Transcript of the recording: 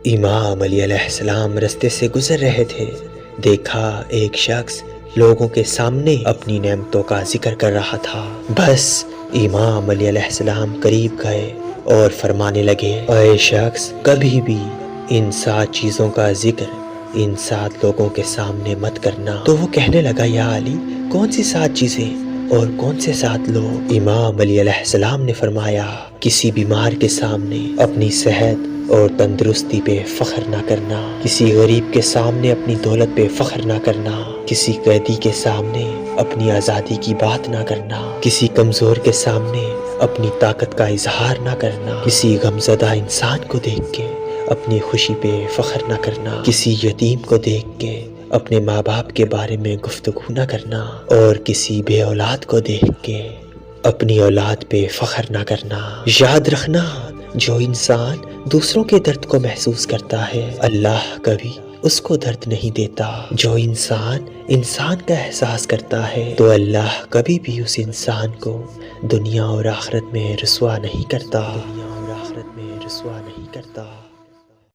امام علی علیہ السلام رستے سے گزر رہے تھے، دیکھا ایک شخص لوگوں کے سامنے اپنی نعمتوں کا ذکر کر رہا تھا۔ بس امام علی علیہ السلام قریب گئے اور فرمانے لگے، اے شخص، کبھی بھی ان 7 چیزوں کا ذکر ان 7 لوگوں کے سامنے مت کرنا۔ تو وہ کہنے لگا، یا علی، کون سی 7 چیزیں اور کون سے 7 لوگ؟ امام علی علیہ السلام نے فرمایا، کسی بیمار کے سامنے اپنی صحت اور تندرستی پہ فخر نہ کرنا، کسی غریب کے سامنے اپنی دولت پہ فخر نہ کرنا، کسی قیدی کے سامنے اپنی آزادی کی بات نہ کرنا، کسی کمزور کے سامنے اپنی طاقت کا اظہار نہ کرنا، کسی غمزدہ انسان کو دیکھ کے اپنی خوشی پہ فخر نہ کرنا، کسی یتیم کو دیکھ کے اپنے ماں باپ کے بارے میں گفتگو نہ کرنا، اور کسی بے اولاد کو دیکھ کے اپنی اولاد پہ فخر نہ کرنا۔ یاد رکھنا، جو انسان دوسروں کے درد کو محسوس کرتا ہے، اللہ کبھی اس کو درد نہیں دیتا۔ جو انسان کا احساس کرتا ہے، تو اللہ کبھی بھی اس انسان کو دنیا اور آخرت میں رسوا نہیں کرتا۔